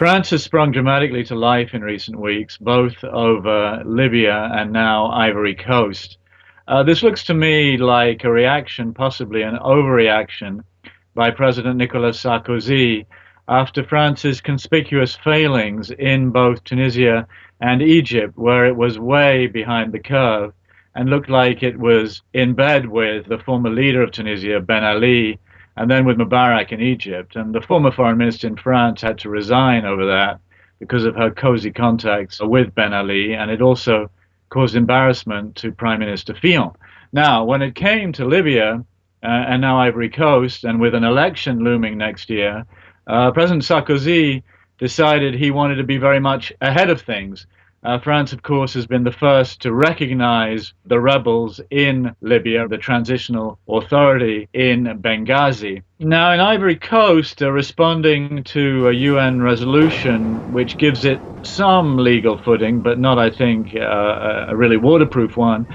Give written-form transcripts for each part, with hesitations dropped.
France has sprung dramatically to life in recent weeks, both over Libya and now Ivory Coast. This looks to me like a reaction, possibly an overreaction, by President Nicolas Sarkozy after France's conspicuous failings in both Tunisia and Egypt, where it was way behind the curve and looked like it was in bed with the former leader of Tunisia, Ben Ali, and then with Mubarak in Egypt. And the former foreign minister in France had to resign over that because of her cozy contacts with Ben Ali, and it also caused embarrassment to Prime Minister Fillon. Now, when it came to Libya and now Ivory Coast, and with an election looming next year, President Sarkozy decided he wanted to be very much ahead of things. France, of course, has been the first to recognize the rebels in Libya, the transitional authority in Benghazi. Now, in Ivory Coast, responding to a UN resolution which gives it some legal footing, but not, I think, a really waterproof one,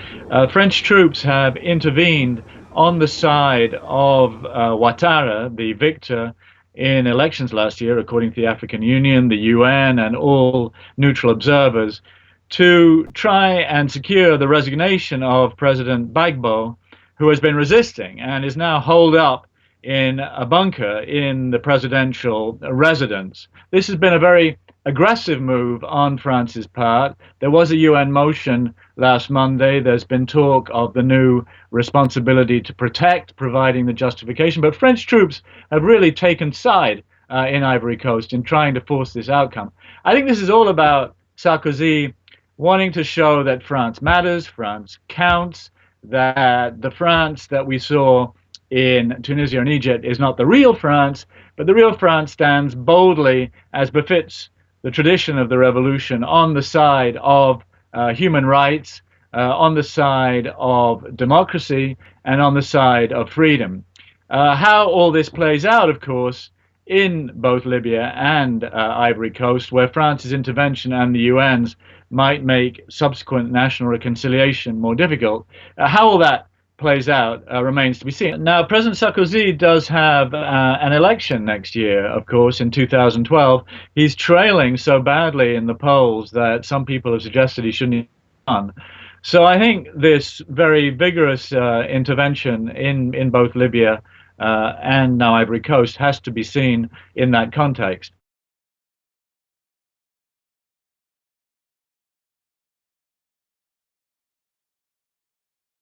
French troops have intervened on the side of Ouattara, the victor in elections last year, according to the African Union, the UN, and all neutral observers, to try and secure the resignation of President Gbagbo, who has been resisting and is now holed up in a bunker in the presidential residence. This has been a very aggressive move on France's part. There was a UN motion last Monday. There's been talk of the new responsibility to protect, providing the justification. But French troops have really taken side in Ivory Coast in trying to force this outcome. I think this is all about Sarkozy wanting to show that France matters, France counts, that the France that we saw in Tunisia and Egypt is not the real France, but the real France stands boldly, as befits the tradition of the revolution, on the side of human rights, on the side of democracy, and on the side of freedom. How all this plays out, of course, in both Libya and Ivory Coast, where France's intervention and the UN's might make subsequent national reconciliation more difficult. How all that plays out remains to be seen. Now, President Sarkozy does have an election next year, of course, in 2012. He's trailing so badly in the polls that some people have suggested he shouldn't run. So I think this very vigorous intervention in both Libya and now Ivory Coast has to be seen in that context.